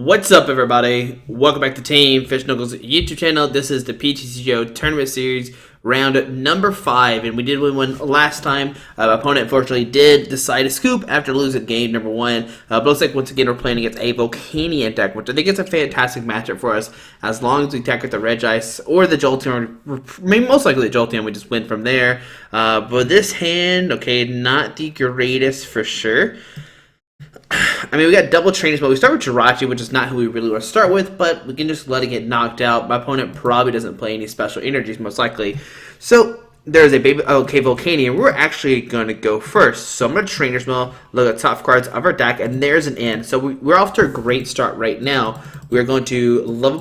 What's up, everybody? Welcome back to Team Fish Knuckles YouTube channel. This is the PTCGO Tournament Series, round number 5, and we did win one last time. My opponent, unfortunately, did decide to scoop after losing game number 1. But looks like, once again, we're playing against a Volcanion deck, which I think is a fantastic matchup for us, as long as we attack with the Regice or the Jolteon, maybe most likely the Jolteon, we just win from there. But this hand, okay, not the greatest for sure. I mean, we got double trainers, but we start with Jirachi, which is not who we really want to start with, but we can just let it get knocked out. My opponent probably doesn't play any special energies, most likely. So, there's a baby, okay, Volcanion. We're actually going to go first. So, I'm going to Trainer's Mill, look at top cards of our deck, and there's an end. So, we're off to a great start right now. We're going to Level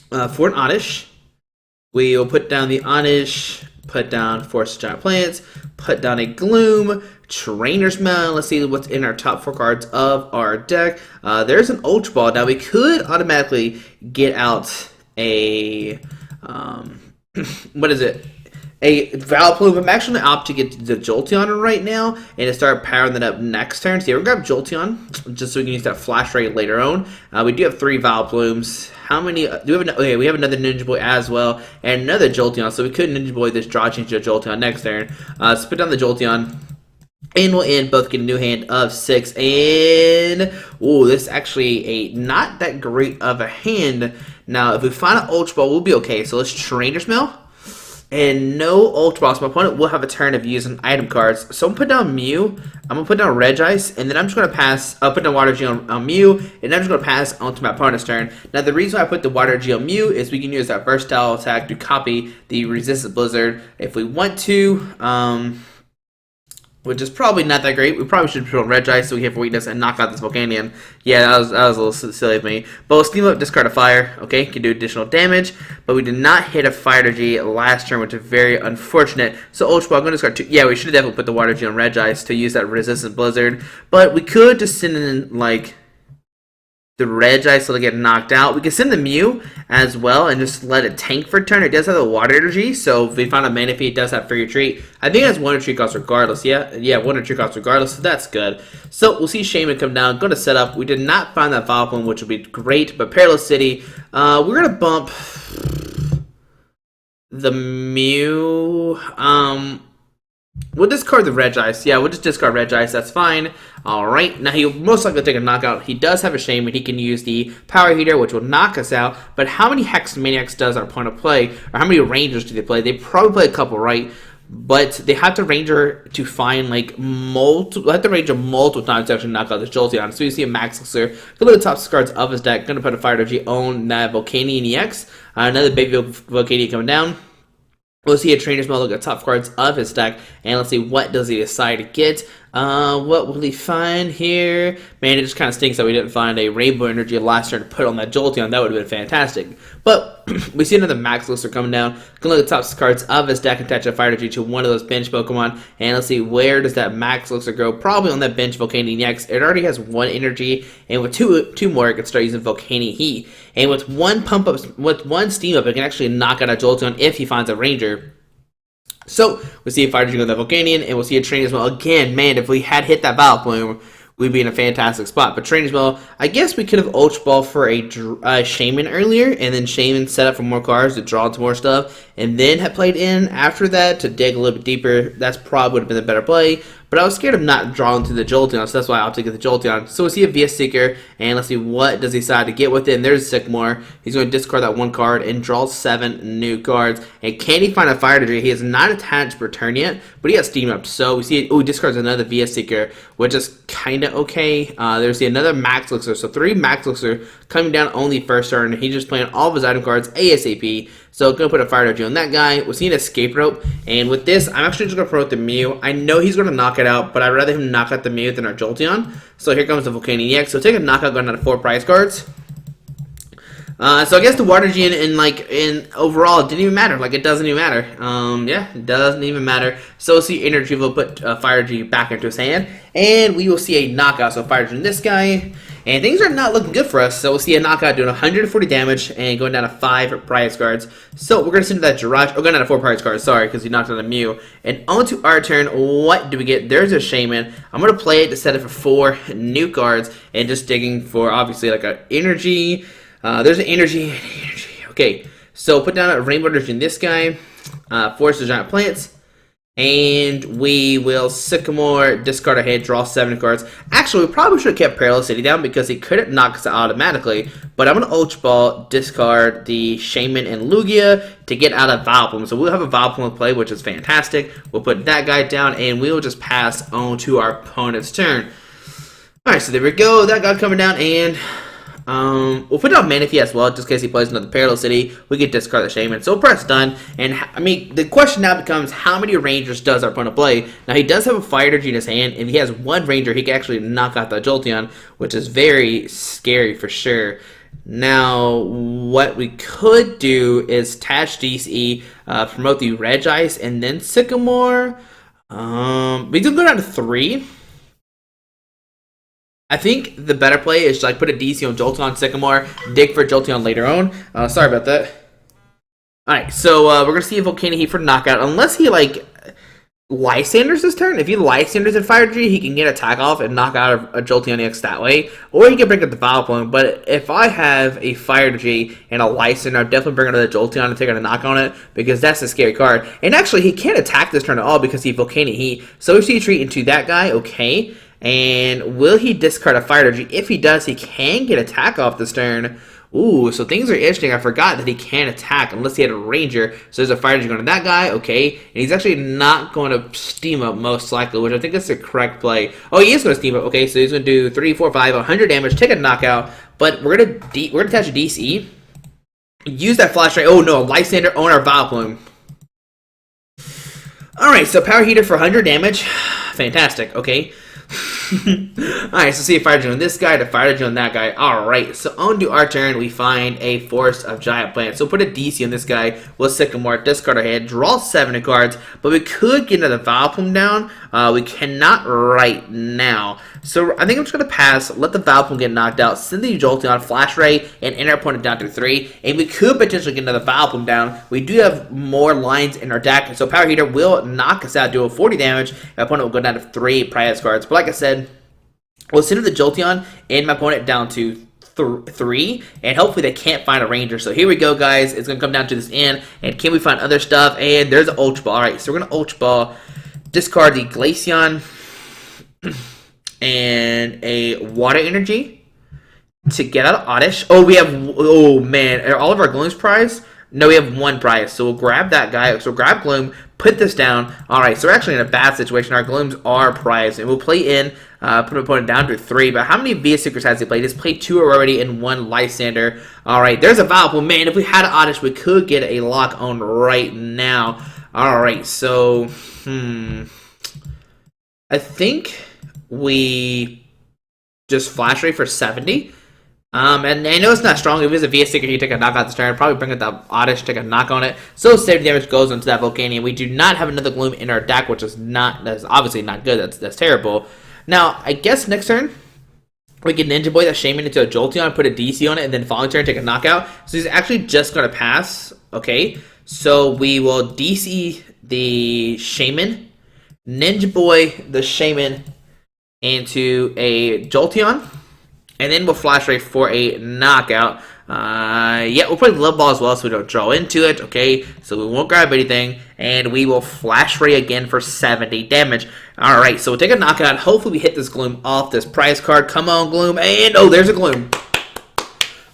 Ball for an Oddish. We will put down the Oddish, put down Force of Giant Plants, put down a Gloom, Trainer's Mill. Let's see what's in our top 4 cards of our deck. There's an Ultra Ball. Now, we could automatically get out a, what is it? A Vileplume. I'm actually going to opt to get the Jolteon right now and to start powering that up next turn. So, we're going to grab Jolteon just so we can use that Flash Ray later on. We do have 3 Vileplumes. How many do we have? Okay, we have another Ninja Boy as well, and another Jolteon. So we could Ninja Boy this draw change to a Jolteon next turn. So put down the Jolteon, and we'll end both get a new hand of 6. And oh, this is actually a not that great of a hand. Now, if we find an Ultra Ball, we'll be okay. So let's Trainer's Mill. And no Ultra Ball, so my opponent will have a turn of using item cards. So I'm going to put down Mew, I'm going to put down Regice, and then I'm just going to pass, I'll put down Water G on Mew, and I'm just going to pass onto my opponent's turn. Now, the reason why I put the Water G on Mew is we can use that versatile attack to copy the Resistant Blizzard if we want to, which is probably not that great. We probably should put on Regice so we have weakness and knock out this Volcanion. Yeah, that was a little silly of me. But we'll Steam Up, discard a Fire. Okay, can do additional damage. But we did not hit a Fire Energy last turn, which is very unfortunate. So Ultra Ball, I'm going to discard 2. Yeah, we should have definitely put the Water G on Regice to use that Resistant Blizzard. But we could just send in, like, the Regice so they get knocked out. We can send the Mew as well and just let it tank for a turn. It does have the Water Energy, so if we find a Manaphy, it does have Free Retreat. I think it has 1 retreat cost regardless. Yeah, 1 retreat cost regardless, so that's good. So we'll see Shaman come down. Going to set up. We did not find that Vileplume, which would be great, but Perilous City, we're going to bump the Mew. We'll discard the Regice. Yeah, we'll just discard Regice. That's fine. Alright, now he'll most likely take a knockout. He does have a Shaman. He can use the Power Heater, which will knock us out. But how many Hex Maniacs does our opponent play? Or how many Rangers do they play? They probably play a couple, right? But they have to Ranger to find, like, multiple. They have to Ranger multiple times to actually knock out this Jolteon. So you see a Max Elixir. Go to the top cards of his deck. Going to put a Fire Energy on that Volcanion EX. Another baby Volcanion coming down. We'll see a Trainer's Mill, look at top cards of his deck, and let's see what does he decide to get. What will he find here? Man, it just kind of stinks that we didn't find a Rainbow Energy last turn to put on that Jolteon. That would have been fantastic. But we see another Max Elixir coming down. Gonna look at top cards of his deck and attach a Fire Energy to one of those bench Pokemon. And let's see, where does that Max Elixir go? Probably on that bench Volcanion EX. It already has 1 energy, and with two more, it can start using Volcanion Heat. And with 1 pump up, with 1 steam up, it can actually knock out a Jolteon if he finds a Ranger. So, we'll see a Fire Energy go to the Volcanion, and we'll see a Trainer's Mill. Again, man, if we had hit that Vileplume, we'd be in a fantastic spot. But Trainer's Mill, I guess we could have Ultra Ball for a Shaman earlier, and then Shaman set up for more cards to draw into more stuff, and then had played in after that to dig a little bit deeper. That's probably would have been the better play. But I was scared of not drawing to the Jolteon, so that's why I opted to get the Jolteon. So we'll see a VS Seeker, and let's see what does he decide to get with it. And there's Sycamore. He's going to discard that 1 card and draw 7 new cards. And can he find a Fire Energy? He has not attached per turn yet, but he has Steam Up. So we see, he discards another VS Seeker, which is kind of okay. There's another Max Elixir. So 3 Max Elixir coming down only first turn. He's just playing all of his item cards ASAP. So I'm going to put a Fire Energy on that guy. We'll see an Escape Rope. And with this, I'm actually just going to promote the Mew. I know he's going to knock it out, but I'd rather him knock out the Mew than our Jolteon. So here comes the Volcanion EX. So take a knockout going out of 4 prize cards. So I guess the Water G in overall it didn't even matter. Like, it doesn't even matter. Yeah, it doesn't even matter. So we'll see Energy will put Fire G back into his hand. And we will see a knockout. So Fire G in this guy. And things are not looking good for us. So we'll see a knockout doing 140 damage and going down to 5 prize cards. So we're going to send that Garage. Oh, going down to 4 prize cards. Sorry, because he knocked out a Mew. And on to our turn. What do we get? There's a Shaman. I'm going to play it to set it for 4 new cards. And just digging for, obviously, like an energy. There's an energy. Okay. So put down a Rainbow Energy in this guy. Force the Giant Plants. And we will Sycamore, discard our head, draw 7 cards. Actually, we probably should have kept Perilous City down because he couldn't knock us out automatically. But I'm going to Ultra Ball, discard the Shaman and Lugia to get out of Vileplume. So we'll have a Vileplume to play, which is fantastic. We'll put that guy down, and we'll just pass on to our opponent's turn. Alright, so there we go. That guy coming down, and we'll put down Manaphy as well, just in case he plays another Parallel City. We can discard the Shaman. So we'll press done. And, I mean, the question now becomes, how many Rangers does our opponent play? Now, he does have a Fire Energy in his hand. If he has 1 Ranger, he can actually knock out the Jolteon, which is very scary for sure. Now, what we could do is attach DCE, promote the Regice, and then Sycamore. We can go down to 3. I think the better play is to like put a DC on Jolteon, Sycamore, dig for Jolteon later on. Sorry about that. Alright, so we're going to see a Volcanion Heat for knockout. Unless he like Lysanders this turn. If he Lysanders in Fire Energy, he can get attack off and knock out a Jolteon EX that way. Or he can bring up the Vileplume. But if I have a Fire Energy and a Lysander, I'll definitely bring another Jolteon and take a knock on it. Because that's a scary card. And actually, he can't attack this turn at all because he Volcanion Heat. So if he retreat into that guy, okay. And will he discard a Fire Energy? If he does, he can get attack off this turn. Ooh, so things are interesting. I forgot that he can't attack unless he had a Ranger. So there's a Fire Energy going to that guy, okay. And he's actually not going to Steam Up most likely, which I think is the correct play. Oh, he is going to Steam Up, okay. So he's going to do 3, 4, 5, 100 damage, take a knockout. But we're going to attach a DC. Use that Flash Ray. Oh no, Lysander on our Vileplume. Alright, so Power Heater for 100 damage. Fantastic, okay. Alright, so see a Fire Energy on this guy, to Fire Energy on that guy. Alright, so on to our turn, we find a Forest of Giant Plants. So put a DC on this guy, we'll Sycamore, discard our head, draw 7 cards, but we could get another Vileplume down. We cannot right now. So I think I'm just going to pass, let the Vileplume get knocked out, send the Jolteon, Flash Ray, and end our opponent down to 3. And we could potentially get another Vileplume down. We do have more lines in our deck, so Power Heater will knock us out, do a 40 damage. Our opponent will go down to 3 prize cards. But like I said, we'll send the Jolteon and my opponent down to 3, and hopefully they can't find a Ranger. So here we go, guys. It's going to come down to this end, and can we find other stuff? And there's an Ultra Ball. Alright, so we're going to Ultra Ball, discard the Glaceon, and a Water Energy to get out of Oddish. Oh, we have, oh man, are all of our Glooms prized? No, we have 1 prize, so we'll grab that guy. So grab Gloom, put this down. Alright, so we're actually in a bad situation. Our Glooms are prized, and we'll play in, put our opponent down to 3. But how many VS Seekers has he played? He's played 2 already and 1 Lysander. Alright, there's a Vileplume. Man, if we had an Oddish, we could get a lock on right now. Alright, so, I think we just Flash Ray for 70. And I know it's not strong. If it was a VS Seeker, he'd take a knockout this turn. Probably bring it the Oddish, take a knock on it. So 70 damage goes into that Volcanion. We do not have another Gloom in our deck, which is that's obviously not good. That's terrible. Now, I guess next turn, we can Ninja Boy that Shaman into a Jolteon, put a DC on it, and then following turn take a knockout. So he's actually just going to pass. Okay, so we will DC the Shaman, Ninja Boy the Shaman into a Jolteon, and then we'll Flash Ray for a knockout. Yeah, we'll play Love Ball as well so we don't draw into it. Okay, so we won't grab anything, and we will Flash Ray again for 70 damage. Alright, so we'll take a knockout. Hopefully we hit this Gloom off this prize card. Come on, Gloom, and oh, there's a Gloom.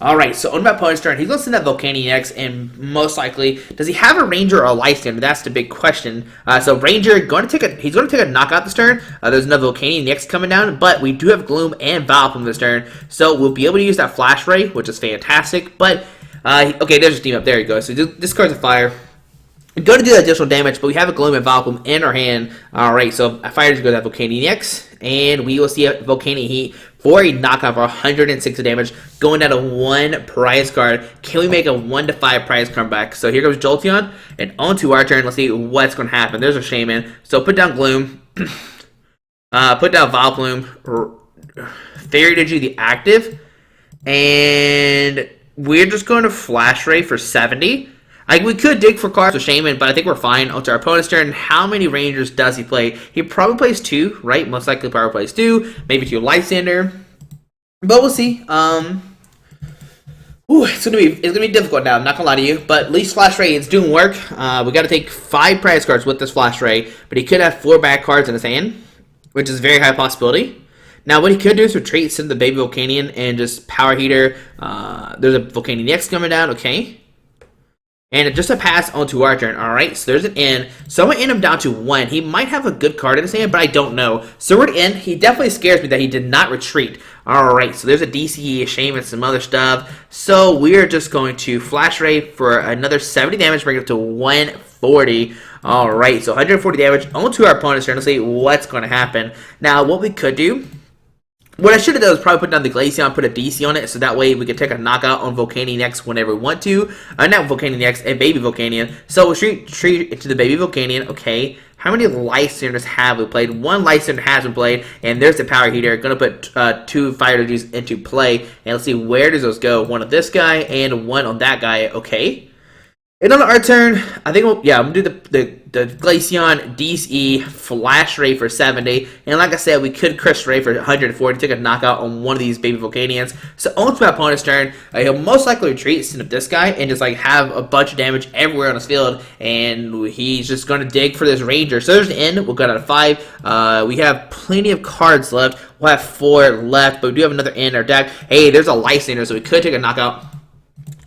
Alright, so on my opponent's turn, he's going to send that Volcanion EX, and most likely, does he have a Ranger or a Lysander? That's the big question. So Ranger, he's going to take a knockout this turn. There's no Volcanion EX coming down, but we do have Gloom and Vileplume this turn, so we'll be able to use that Flash Ray, which is fantastic. But, okay, there's a Steam Up. There you go. So this card's a fire. We're going to do that additional damage, but we have a Gloom and Vileplume in our hand. Alright, so I fired to go to that Volcanion EX, and we will see a Volcanion Heat for a knockout for 160 damage, going down to 1 prize card. Can we make a 1 to 5 prize comeback? So here goes Jolteon, and on to our turn. Let's see what's going to happen. There's a Shaman. So put down Gloom, put down Vileplume, Fairy Energy the active, and we're just going to Flash Ray for 70. Like, we could dig for cards with Shaman, but I think we're fine. Onto our opponent's turn. How many Rangers does he play? He probably plays 2, right? Most likely probably plays 2. Maybe 2 Lysander. But we'll see. It's gonna be difficult now. I'm not gonna lie to you, but at least Flash Ray is doing work. We got to take 5 prize cards with this Flash Ray, but he could have 4 bad cards in his hand, which is a very high possibility. Now, what he could do is retreat, send the baby Volcanion, and just power heater. There's a Volcanion X coming down. Okay. And just a pass onto our turn. Alright, so there's an N. So I'm going to end him down to 1. He might have a good card in his hand, but I don't know. So we're at N. He definitely scares me that he did not retreat. Alright, so there's a DC, a Shame, and some other stuff. So we're just going to Flash Ray for another 70 damage, bring it up to 140. Alright, so 140 damage onto our opponent's turn. Let's see what's going to happen. Now, what we could do... What I should have done was probably put down the Glaceon, put a DC on it, so that way we could take a knockout on Volcanion X whenever we want to. Not Volcanion X, a baby Volcanion. So we'll treat it to the baby Volcanion. Okay, how many Lysanders have we played? 1 Lysander has been played, and there's the power heater. Gonna put 2 fire energies into play, and let's see where does those go. 1 on this guy and 1 on that guy. Okay. And on our turn, I think I'm gonna do the Glaceon DC Flash Ray for 70, and like I said, we could Crush Ray for 140, take a knockout on one of these baby Volcanions. So on to my opponent's turn, he'll most likely retreat, send up this guy, and just like have a bunch of damage everywhere on his field, and he's just gonna dig for this Ranger. So there's an end. We'll go down to 5. We have plenty of cards left. We'll have 4 left, but we do have another end in our deck. Hey, there's a Lysander, so we could take a knockout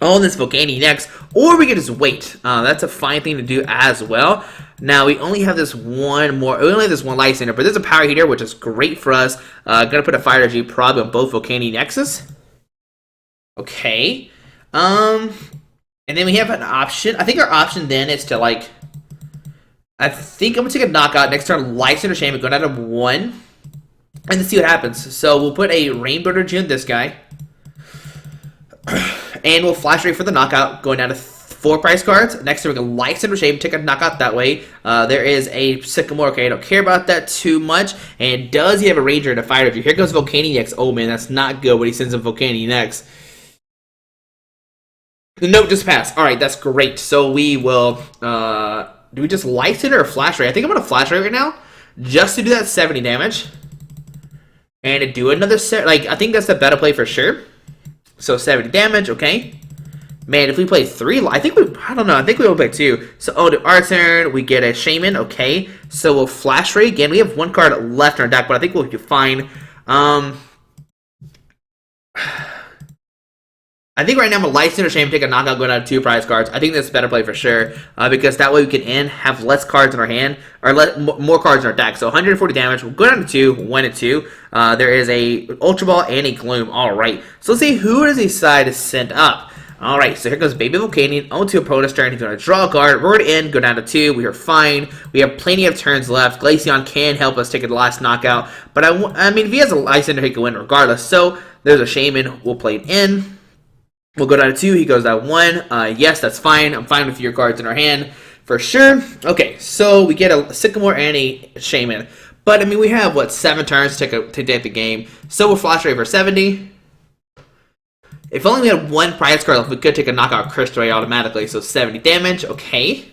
on this Volcanion X, or we could just wait. That's a fine thing to do as well. Now, we only have this one more. We only have this one Lysander, but there's a power heater, which is great for us. Gonna put a fire energy probably on both Volcanion X's. Okay. And then we have an option. I think our option then is to, like, I think I'm gonna take a knockout. Next turn, Lysander Shaman, go down to 1. And then see what happens. So we'll put a Rainbow Energy on this guy. And we'll Flash Ray for the knockout, going down to 4 prize cards. Next, we're going to Lysander Shape, take a knockout that way. There is a Sycamore. Okay, I don't care about that too much. And does he have a Ranger and a Fire Energy? Here goes Volcanion X. Oh, man, that's not good when he sends a Volcanion X. The note just passed. All right, that's great. So we will... do we just Lysander or Flash Ray? I think I'm going to Flash Ray right now, just to do that 70 damage. And to do another... Like, I think that's the better play for sure. So 70 damage, okay. Man, if we play 3, I think I don't know, I think we will play 2. So on to our turn, we get a Shaman, okay. So we'll Flash Ray again. We have 1 card left in our deck, but I think we'll be fine. I think right now I'm a Lysander Shaman, take a knockout, go down to 2 prize cards. I think that's a better play for sure, because that way we can have less cards in our hand, or more cards in our deck. So 140 damage, we'll go down to 2, 1 and 2. There is a Ultra Ball and a Gloom. Alright, so let's see who does he decide to send up. Alright, so here goes Baby Volcanion onto opponent's turn. He's going to draw a card. We're going to end, go down to 2. We are fine. We have plenty of turns left. Glaceon can help us take the last knockout, but I mean, if he has a Lysander, he can win regardless. So there's a Shaman. We'll play it in. We'll go down to 2. He goes down 1. Yes, that's fine. I'm fine with your cards in our hand for sure. Okay, so we get a Sycamore and a Shaman. But, I mean, we have, what, 7 turns to take the game. So we'll Flash Ray for 70. If only we had 1 prize card left, we could take a knockout Crystal Ray automatically. So 70 damage. Okay.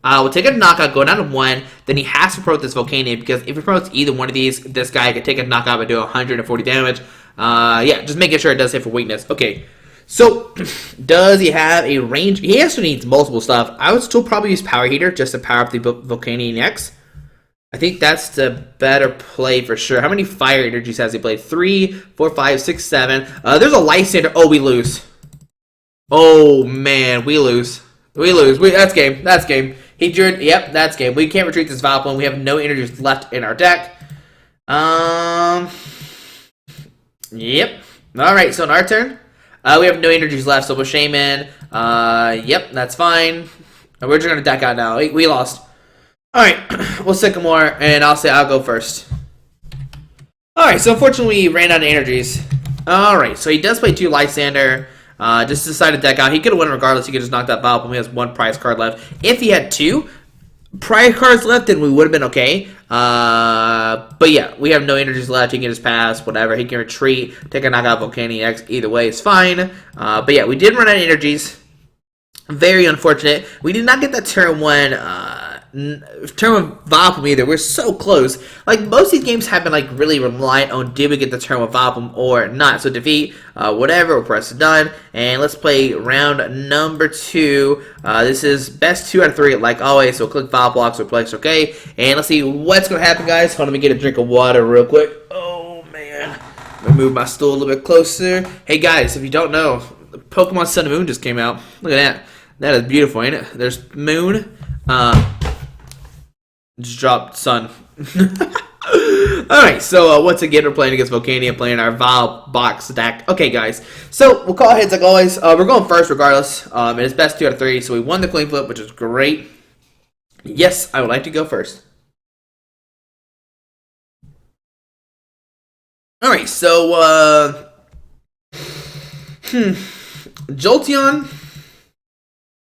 We'll take a knockout, go down to 1. Then he has to promote this Volcanion, because if he promotes either one of these, this guy could take a knockout and do 140 damage. Yeah, just making sure it does hit for weakness. Okay. So, does he have a range? He also needs multiple stuff. I would still probably use Power Heater just to power up the Volcanion X. I think that's the better play for sure. How many fire energies has he played? 3, 4, 5, 6, 7. There's a Lysander. Oh, we lose. Oh, man, we lose. We lose. That's game. That's game. He drew. Yep, that's game. We can't retreat this Vileplume. We have no energies left in our deck. Yep. All right, so in our turn. We have no energies left, so we'll Shaman. Yep, that's fine. We're just going to deck out now. We lost. Alright, we'll Sycamore, and I'll go first. Alright, so unfortunately we ran out of energies. Alright, so he does play 2 Lysander. Just decided to deck out. He could have won regardless. He could just knock that Vileplume. He has 1 prize card left. If he had 2, prior cards left, then we would have been okay. But yeah, we have no energies left. He can just pass, whatever. He can retreat, take a knockout Volcanion X. Either way, it's fine. But yeah, we did run out of energies. Very unfortunate. We did not get that turn one. Turn with Vileplume either. We're so close. Like, most of these games have been like really reliant on did we get the turn with Vileplume or not. So defeat, whatever, we'll press done. And let's play round number 2. This is best 2 out of 3 like always. So click Vileplume blocks or place okay. And let's see what's going to happen, guys. Hold on, let me get a drink of water real quick. Oh, man. I'm going to move my stool a little bit closer. Hey, guys, if you don't know, Pokemon Sun and Moon just came out. Look at that. That is beautiful, ain't it? There's Moon. Just dropped Sun. Alright, so once again, we're playing against Volcanion, playing our Vile box deck. Okay, guys, so we'll call heads like always. We're going first regardless. And it's best 2 out of 3, so we won the coin flip, which is great. Yes, I would like to go first. Alright, so, Jolteon.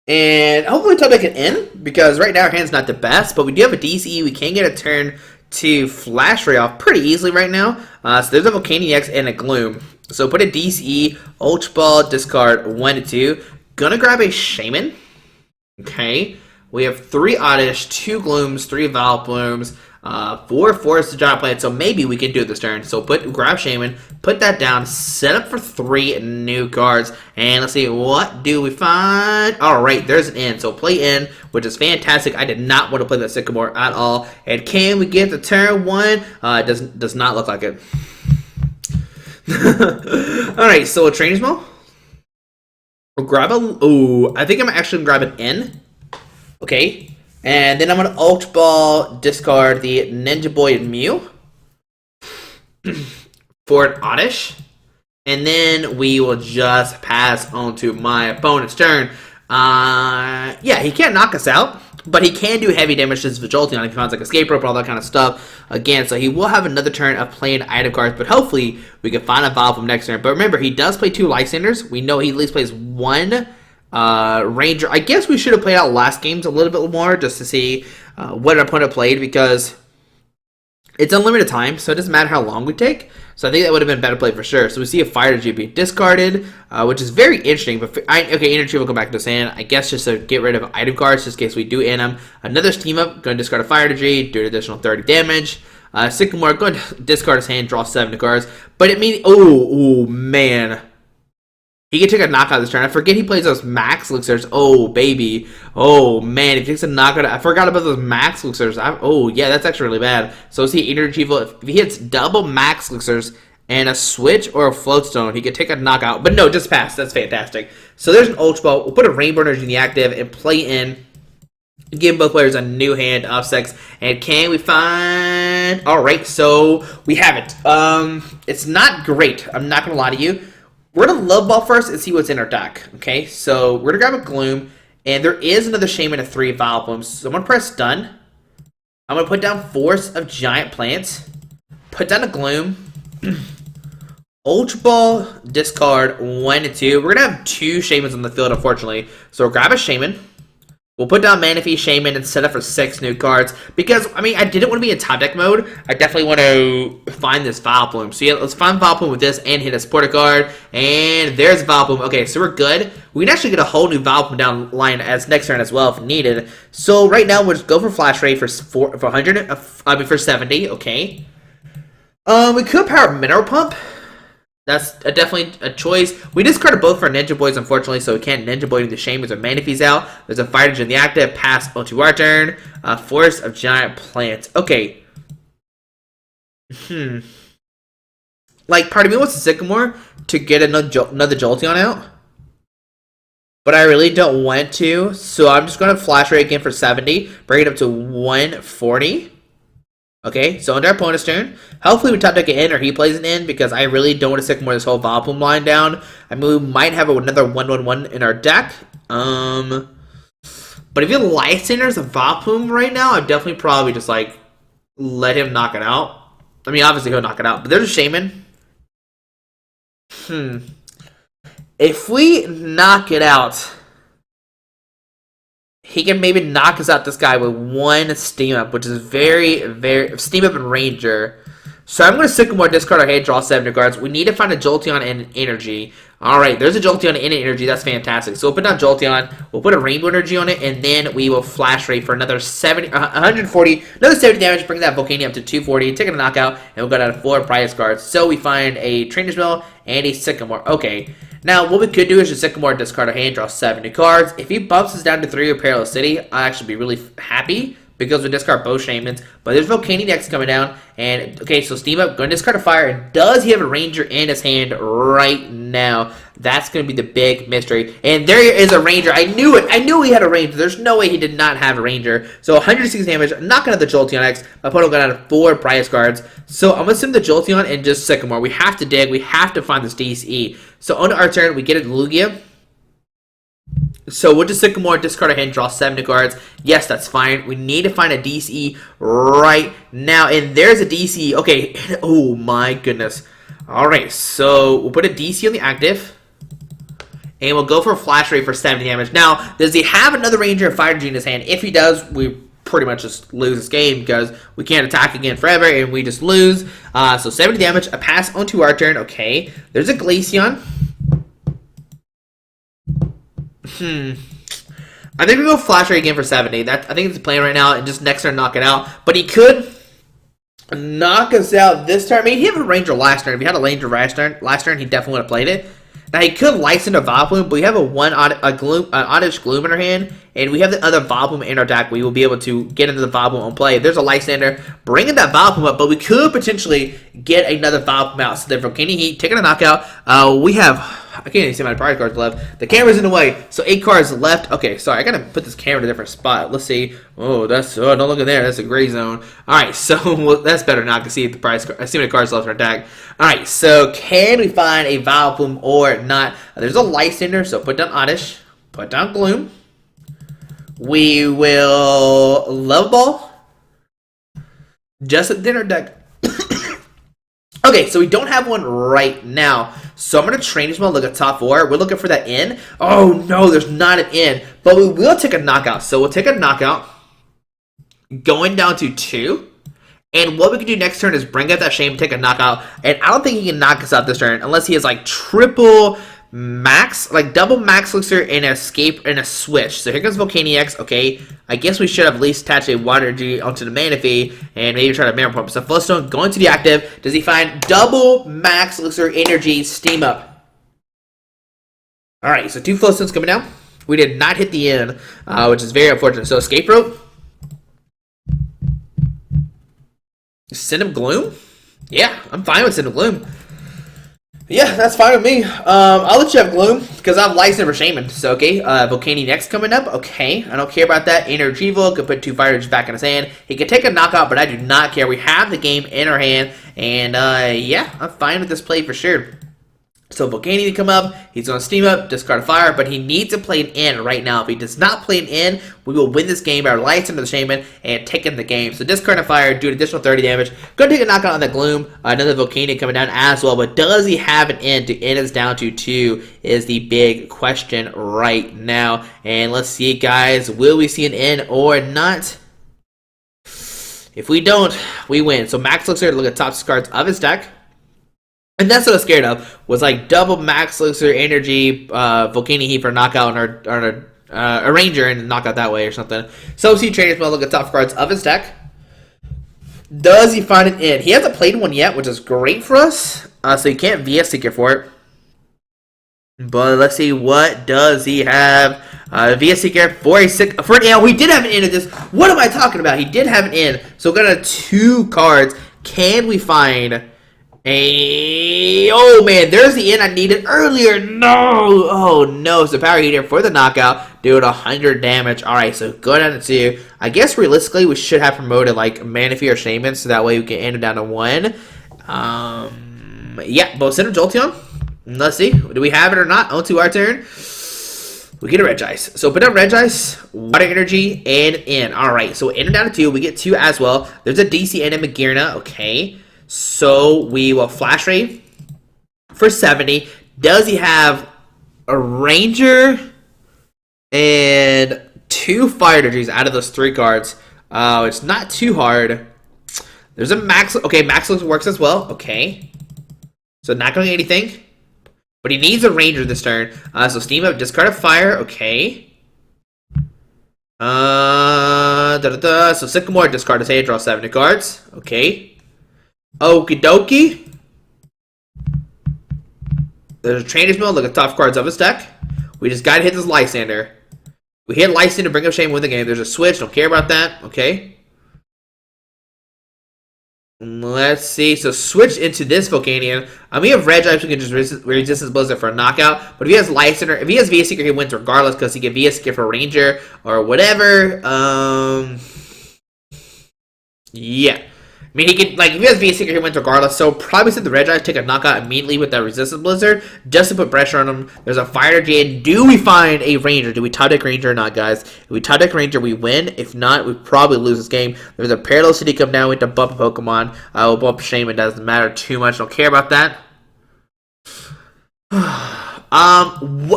And hopefully top deck an N, because right now our hand's not the best, but we do have a DCE. We can get a turn to Flash Ray off pretty easily right now. So there's a Volcanion X and a Gloom. So put a DCE, Ultra Ball, discard 1 to 2. Gonna grab a Shaman. Okay. We have 3 Oddish, 2 Glooms, 3 Vileplumes, 4 Forest Giant Plant, so maybe we can do it this turn. So grab Shaman, put that down, set up for 3 new cards, and let's see, what do we find? Alright, there's an N, so play in, which is fantastic. I did not want to play that Sycamore at all. And can we get the turn 1? It does not look like it. Alright, so a Trainer's Maul. We'll grab I think I'm actually going to grab an N. Okay, and then I'm going to Ultra Ball, discard the Ninja Boy and Mew for an Oddish, and then we will just pass on to my opponent's turn. Yeah, he can't knock us out, but he can do heavy damage to his Jolteon if he finds like Escape Rope, all that kind of stuff. Again, so he will have another turn of playing item cards, but hopefully we can find a Vileplume next turn. But remember, he does play 2 Lysanders. We know he at least plays 1 Ranger. I guess we should have played out last games a little bit more just to see what our opponent played, because it's unlimited time, so it doesn't matter how long we take. So I think that would have been better play for sure. So we see a Fire Energy being discarded, which is very interesting. But okay, Energy will go back to his hand. I guess just to get rid of item cards, just in case we do in them. Another Steam Up, going to discard a Fire Energy, do an additional 30 damage. Sycamore, going to discard his hand, draw 7 cards. But it means, oh man. He can take a knockout this turn. I forget he plays those max elixirs. Oh, baby. Oh, man. If he takes a knockout, I forgot about those max elixirs. Oh, yeah, that's actually really bad. So see, Energy Evil. If he hits double max elixirs and a switch or a floatstone, he could take a knockout. But no, just pass. That's fantastic. So there's an Ultra Ball. We'll put a Rainbow Energy in the active and play in. Give both players a new hand of sex. And can we find... Alright, so we have it. It's not great. I'm not going to lie to you. We're going to Love Ball first and see what's in our deck. Okay, so we're going to grab a Gloom. And there is another Shaman of 3 Vileplumes. So I'm going to press done. I'm going to put down Force of Giant Plants. Put down a Gloom. Ultra Ball, discard 1 to 2. We're going to have 2 Shamans on the field, unfortunately. So we'll grab a Shaman. We'll put down Manaphy, Shaman, and set up for 6 new cards. Because, I mean, I didn't want to be in top deck mode. I definitely want to find this Vileplume. So yeah, let's find Vileplume with this and hit a supporter card. And there's Vileplume. Okay, so we're good. We can actually get a whole new Vileplume down line as next turn as well if needed. So right now, we'll just go for Flash Ray for 70. Okay. We could power Mineral Pump. That's definitely a choice. We discarded both for Ninja Boys, unfortunately, so we can't Ninja Boy the Shamans or Manaphy's out. There's a Fire Energy in the active. Pass onto our turn. Forest of Giant Plants. Okay. Like, part of me wants a Sycamore to get another Jolteon out. But I really don't want to. So I'm just going to Flash Ray again for 70. Bring it up to 140. Okay, so under our opponent's turn, hopefully we top deck it in or he plays it in, because I really don't want to Sycamore this whole Vileplume line down. I mean, we might have another 1/1/1 in our deck. But if you have Lysanders of Vileplume right now, I'd definitely probably just like let him knock it out. I mean, obviously he'll knock it out, but there's a Shaman. If we knock it out, he can maybe knock us out this guy with one Steam Up, which is very Steam Up and Ranger. So I'm going to Sycamore, discard our hand, draw 7 cards. We need to find a Jolteon and an Energy. Alright, there's a Jolteon and an Energy. That's fantastic. So we'll put down Jolteon. We'll put a Rainbow Energy on it. And then we will Flash Ray for another 140. Another 70 damage. Bring that Volcanion up to 240. Take a knockout. And we'll go down to 4 prize cards. So we find a Trainer's Mill and a Sycamore. Okay. Now, what we could do is just Sycamore, discard our hand, draw 7 new cards. If he bumps us down to 3 with Perilous City, I'll actually be really happy. Because we discard both Shamans. But there's Volcanion next coming down. And, okay, so Steam Up, going to discard a Fire. And does he have a Ranger in his hand right now? That's going to be the big mystery. And there is a Ranger. I knew it. I knew he had a Ranger. There's no way he did not have a Ranger. So 106 damage. I'm not going to have the Jolteon X. My opponent got out of 4 prize cards. So I'm going to send the Jolteon and just Sycamore. We have to dig. We have to find this DCE. So on our turn, we get a Lugia. So we'll just Sycamore, discard our hand, draw 7 new cards. Yes, that's fine. We need to find a DCE right now. And there's a DCE. Okay. Oh, my goodness. All right. So we'll put a DC on the active. And we'll go for a Flash Ray for 70 damage. Now, does he have another Ranger and Fire Energy in his hand? If he does, we pretty much just lose this game because we can't attack again forever and we just lose. So 70 damage. A pass onto our turn. Okay. There's a Glaceon. I think we go Flash Ray again for 70. I think it's the plan right now, and just next turn knock it out. But he could knock us out this turn. I mean, he had a Ranger last turn. If he had a Ranger last turn, he definitely would have played it. Now, he could license a Vileplume, but we have an Oddish Gloom in our hand, and we have the other Vileplume in our deck. We will be able to get into the Vileplume on play. There's a Lysander bringing that Vileplume up, but we could potentially get another Vileplume out. So then from Volcanion Heat, taking a knockout, we have... I can't even see my prize cards left. The camera's in the way, so 8 cards left. Okay, sorry, I gotta put this camera in a different spot. Let's see. Oh, don't look in there. That's a gray zone. All right, so well, that's better now. I can see the prize. I see how many cards left in our deck. All right, so can we find a Vileplume or not? There's a Lysander, so put down Oddish, put down Gloom. We will Love Ball. Just at dinner deck. Okay, so we don't have one right now. So I'm going to train as well, look at top 4. We're looking for that in. Oh, no, there's not an in. But we will take a knockout. So we'll take a knockout. Going down to 2. And what we can do next turn is bring out that Shame, take a knockout. And I don't think he can knock us out this turn unless he has like triple max, like double max elixir and an escape and a switch. So here comes Volcanion X. Okay, I guess we should have at least attached a Water Energy onto the Manaphy and maybe try to Mirror Pump. So Flowstone going to the active. Does he find double max elixir energy Steam Up? Alright, so 2 Flowstones coming down. We did not hit the end, which is very unfortunate. So Escape Rope. Send him Gloom? Yeah, I'm fine with Send him Gloom. Yeah, that's fine with me. I'll let you have Gloom, because I'm licensed for Shaman. So, okay, Volcanion next coming up. Okay, I don't care about that. Energieval could put 2 Fire Energy back in his hand. He could take a knockout, but I do not care. We have the game in our hand, and, yeah, I'm fine with this play for sure. So, Volcanion to come up. He's going to Steam Up, discard a Fire, but he needs to play an in right now. If he does not play an in, we will win this game by licensing to the Shaman and taking the game. So, discard a Fire, do an additional 30 damage. Going to take a knockout on the Gloom. Another Volcanion coming down as well, but does he have an in to end us down to 2 is the big question right now. And let's see, guys, will we see an in or not? If we don't, we win. So, Max Elixir, look at top cards of his deck. And that's what I was scared of, was like double max elixir energy, Volcanion Heat for knockout on a Ranger and knockout that way or something. So see Trader's Mill, look at top cards of his deck. Does he find it in? He hasn't played one yet, which is great for us. So you can't VS Seeker for it. But let's see, what does he have? VS Seeker for an in. We did have an in of this. What am I talking about? He did have an in. So we're going to 2 cards. Can we find... Oh man, there's the in I needed earlier. No! Oh no, it's a Power Heater for the knockout, doing 100 damage. Alright, so go down to 2. I guess realistically we should have promoted like Manaphy or Shaman, so that way we can end it down to 1. Yeah, but send a Jolteon. Let's see, do we have it or not? On to our turn. We get a Regice. So put up Regice, Water Energy, and in. Alright, so in and down to 2. We get 2 as well. There's a DC and a Magearna. Okay. So we will Flash Ray for 70. Does he have a Ranger and 2 2 fire energies out of those 3 cards. It's not too hard. There's a max. Okay, max works as well. Okay. So not going to get anything. But he needs a ranger this turn. So steam up, discard a fire. Okay. So Sycamore, discard a sage, draw 70 cards. Okay. Okie dokie. There's a Trainer's Mill. Look at top cards of his deck. We just gotta hit this Lysander. We hit Lysander, bring up Shane, win the game. There's a switch. Don't care about that. Okay. Let's see. So switch into this Volcanion. We have red types. We can just resistance Blizzard for a knockout. But if he has Lysander, if he has VS Seeker, he wins regardless because he can VS Seeker for Ranger or whatever. Yeah. I mean, he could, like, if he has VS Seeker, he wins regardless. So probably send the red type, take a knockout immediately with that resistance Blizzard just to put pressure on him. There's a fire energy. And do we find a Ranger? Do we top deck Ranger or not, guys? If we top deck Ranger, we win. If not, we probably lose this game. There's a Parallel City come down with the bump Pokemon. We'll bump Shame. It doesn't matter too much. Don't care about that.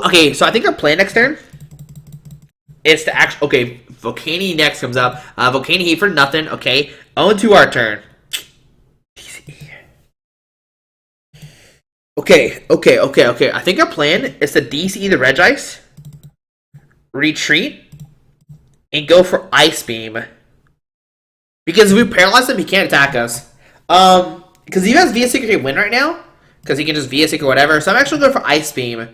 Okay, so I think our plan next turn is to actually. Okay, Volcanion next comes up. Volcanion Heat for nothing. Okay, on to our turn. Okay. I think our plan is to DC the Regice, retreat, and go for Ice Beam. Because if we paralyze him, he can't attack us. Because he has VS Seeker, he can win right now. Because he can just VS Seeker or whatever. So I'm actually going for Ice Beam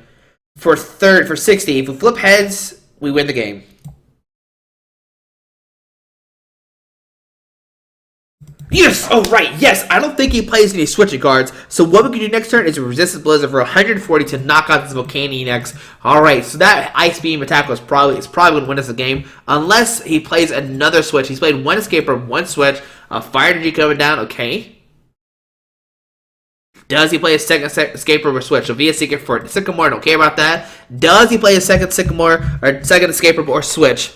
for 60. If we flip heads, we win the game. Yes! Oh, right. Yes, I don't think he plays any switching cards. So what we can do next turn is a Resistance Blizzard for 140 to knock out this Volcanion next. Alright, so that Ice Beam attack is probably going to win us the game. Unless he plays another switch. He's played one Escaper, one switch. Fire Energy coming down. Okay. Does he play a second Escaper or switch? So VS Seeker for Sycamore. Don't care about that. Does he play a second Sycamore or second Escaper or switch?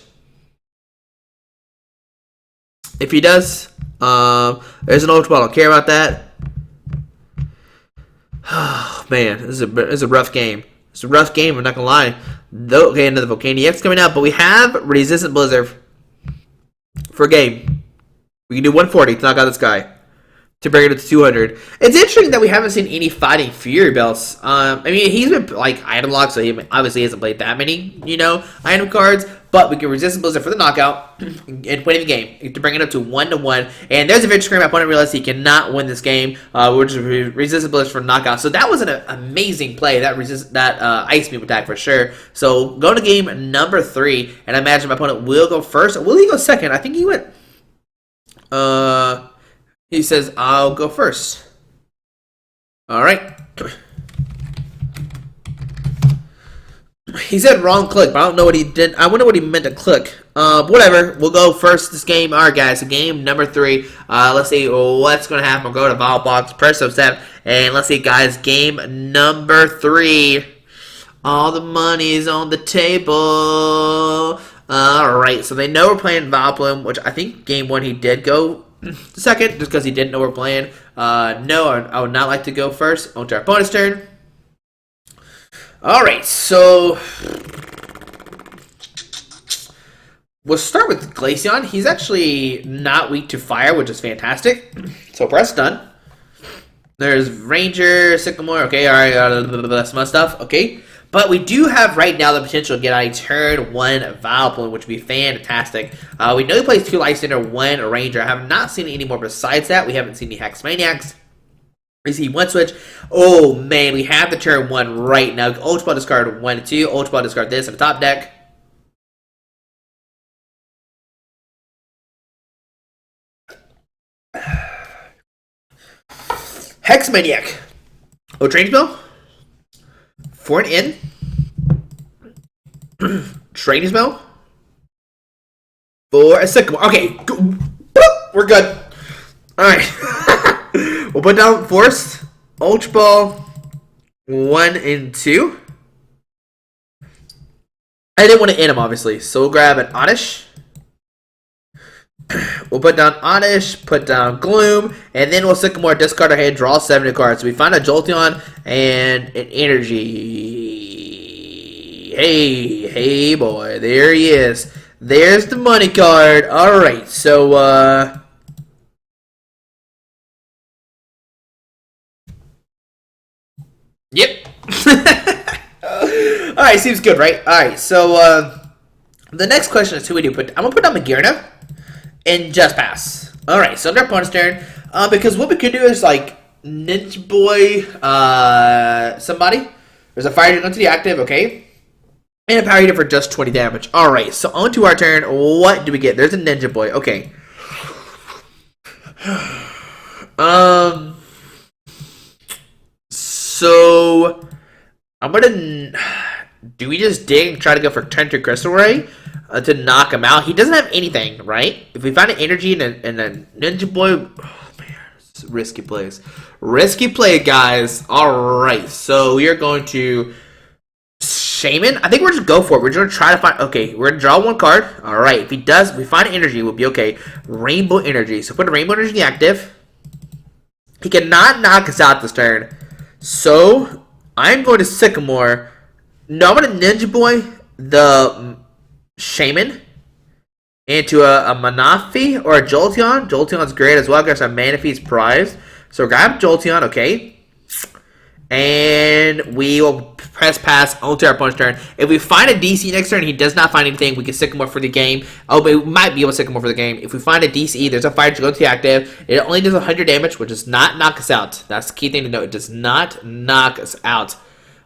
If he does... there's an Ultra Ball. Don't care about that. Oh, man, this is a rough game. It's a rough game, I'm not gonna lie. Okay, another Volcanion X coming out, but we have Resistant Blizzard for a game. We can do 140 to knock out this guy. To bring it to 200. It's interesting that we haven't seen any Fighting Fury belts. I mean, he's been, like, item locked, so he obviously hasn't played that many, item cards. But we can resist Blizzard for the knockout and win the game to bring it up to 1-1. And there's a victory screen. My opponent realized he cannot win this game. We're just resist Blizzard for knockout. So that was an amazing play. That Ice Beam attack for sure. So go to game number 3, and I imagine my opponent will go first. Will he go second? I think he went. He says, I'll go first. Alright. He said wrong click, but I don't know what he did. I wonder what he meant to click. Whatever. We'll go first this game. Alright, guys. Game number 3. Let's see what's going to happen. We'll go to Vol Box, press step, and let's see, guys. Game number 3. All the money's on the table. Alright, so they know we're playing Vileplume, which I think game 1 he did go second, just because he didn't know we're playing. No, I would not like to go first. On to our opponent's turn. Alright, so we'll start with Glaceon. He's actually not weak to fire, which is fantastic. So press done. There's Ranger, Sycamore. Okay, alright, some stuff. Okay. But we do have right now the potential to get a turn 1 Vileplume, which would be fantastic. We know he plays 2 Lysander, 1 Ranger. I have not seen any more besides that. We haven't seen any Hex Maniacs. We see 1 switch. Oh man, we have the turn 1 right now. Ultra Ball discard 1 and 2. Ultra Ball discard this on the top deck. Hex Maniac. Oh, Train Spell. For an in. Training Spell. For a Sycamore. Okay. Boop, we're good. Alright. We'll put down Force. Ultra Ball. 1 and 2. I didn't want to end him, obviously. So we'll grab an Oddish. We'll put down Oddish, put down Gloom, and then we'll Sycamore, discard our hand, draw 70 cards. So we find a Jolteon and an Energy. Hey boy, there he is. There's the money card. Alright, so, yep. Alright, seems good, right? Alright, so, the next question is who we do put. I'm gonna put down Magirna and just pass. Alright, so under opponent's turn. Because what we could do is, like, Ninja Boy, somebody. There's a fire going to the active, okay? And a power heater for just 20 damage. Alright, so on to our turn. What do we get? There's a Ninja Boy. Okay. So I'm gonna. Do we just dig and try to go for Tenter Crystal Ray to knock him out? He doesn't have anything, right? If we find an energy and a Ninja Boy, oh man, it's risky plays. Risky play, guys. Alright, so we are going to Shaman. I think we're just go for it. We're just gonna try to find. Okay, we're gonna draw one card. Alright, if he does, if we find energy, we'll be okay. Rainbow Energy. So put a Rainbow Energy in the active. He cannot knock us out this turn. So I'm going to Sycamore. No, I'm going to Ninja Boy the Shaman into a Manafi or a Jolteon. Jolteon's great as well. Got some Manafi's prize. So grab Jolteon, okay. And we will press pass onto our opponent's turn. If we find a DC next turn and he does not find anything, we can Sycamore for the game. Oh, but we might be able to Sycamore for the game. If we find a DC, there's a fire to go to the active. It only does 100 damage, which does not knock us out. That's the key thing to note. It does not knock us out.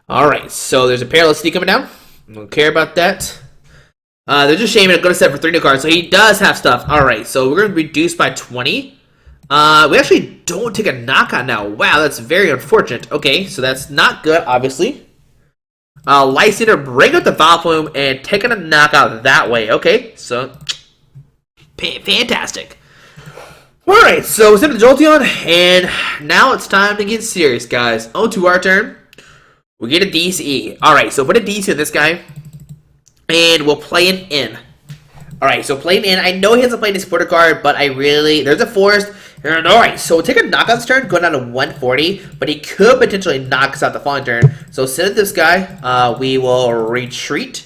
Alright, so there's a Perilous Sneak coming down. I don't care about that. There's a Shaman. I'm going to set for 3 new cards. So he does have stuff. Alright, so we're going to reduce by 20. We actually don't take a knockout now. Wow, that's very unfortunate. Okay, so that's not good, obviously. Lysander, bring up the Vileplume and taking a knockout that way. Okay, so fantastic. Alright, so we set the Jolteon, and now it's time to get serious, guys. On to our turn. We get a DCE. Alright, so put a DC on this guy, and we'll play an in. Alright, so play an in. I know he hasn't played a supporter card, but I really... There's a Forest. Alright, so we'll take a knockout this turn, go down to 140, but he could potentially knock us out the following turn. So send this guy. We will retreat.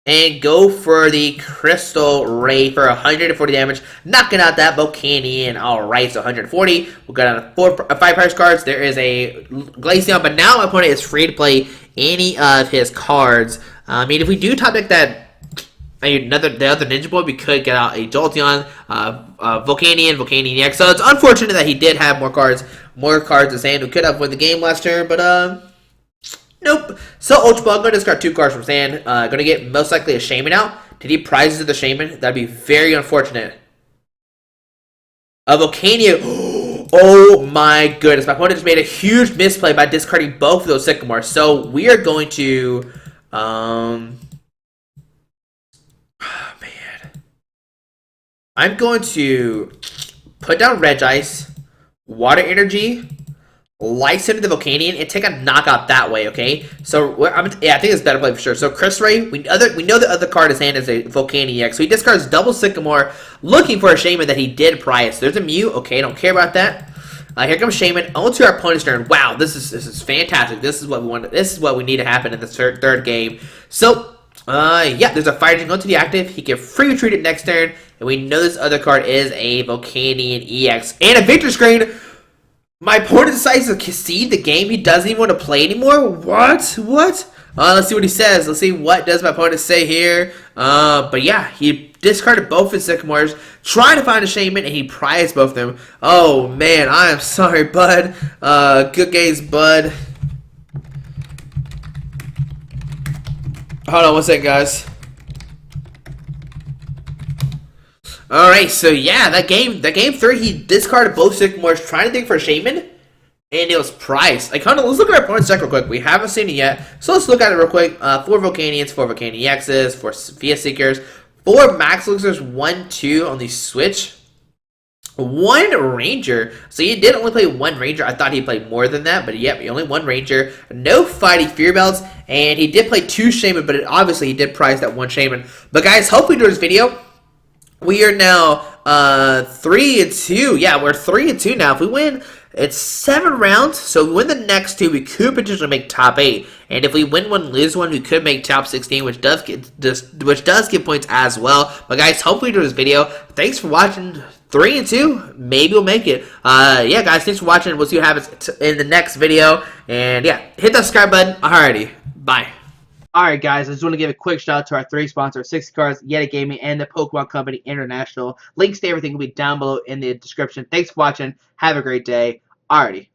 And go for the Crystal Ray for 140 damage, knocking out that Volcanion. Alright, so 140. We'll go down to 5 prize cards. There is a Glaceon, but now my opponent is free to play any of his cards. I mean, if we do top deck that the other Ninja Boy, we could get out a Jolteon, Volcanion EX. So it's unfortunate that he did have more cards in his hand. We could have won the game last turn, but nope. So Ultra Ball, I'm going to discard 2 cards from his hand. Going to get most likely a Shaman out. Did he prizes of the Shaman? That'd be very unfortunate. A Volcanion. Oh my goodness. My opponent just made a huge misplay by discarding both of those Sycamores. So we are going to... I'm going to put down Regice, Water Energy, Lysander the Volcanion, and take a knockout that way, okay? So, yeah, I think it's better play for sure. So, Chris Ray, we know the other card in his hand is a Volcanion EX. So, he discards double Sycamore, looking for a Shaman that he did prize. There's a Mew, okay, don't care about that. Here comes Shaman, onto our opponent's turn. Wow, this is fantastic. This is what we want. This is what we need to happen in the third game. So, yeah, there's a Fire Gem going to the active. He can free retreat it next turn. And we know this other card is a Volcanion EX. And a victory screen. My opponent decides to concede the game. He doesn't even want to play anymore. What? Let's see what he says. Let's see what does my opponent say here. But yeah, he discarded both his Sycamores, trying to find a Shaman, and he prized both of them. Oh man, I am sorry, bud. Good games, bud. Hold on one second, guys. Alright, so yeah, that game 3, he discarded both Sycamores, trying to dig for a Shaman, and it was priced. Like, let's look at our opponent's deck real quick. We haven't seen it yet, so let's look at it real quick. 4 Volcanions, 4 Volcanion EXs, 4 Sophia Seekers, 4 Max Elixirs, 1, 2 on the Switch, 1 Ranger. So he did only play 1 Ranger. I thought he played more than that, but yep, he only 1 Ranger. No Fighting Fear Belts, and he did play 2 Shaman, but obviously he did prize that 1 Shaman. But guys, hopefully during this video, we are now 3-2. Yeah, we're 3-2 now. If we win It's 7 rounds, so if we win the next 2, we could potentially make top 8. And if we win one, lose one, we could make top 16, which does get points as well. But guys, hopefully you enjoyed this video. Thanks for watching. 3 and 2, maybe we'll make it. Yeah, guys, thanks for watching. We'll see what happens in the next video. And yeah, hit that subscribe button. Alrighty, bye. Alright guys, I just want to give a quick shout out to our 3 sponsors, 60 Cards, Yeti Gaming, and the Pokemon Company International. Links to everything will be down below in the description. Thanks for watching. Have a great day. Alrighty.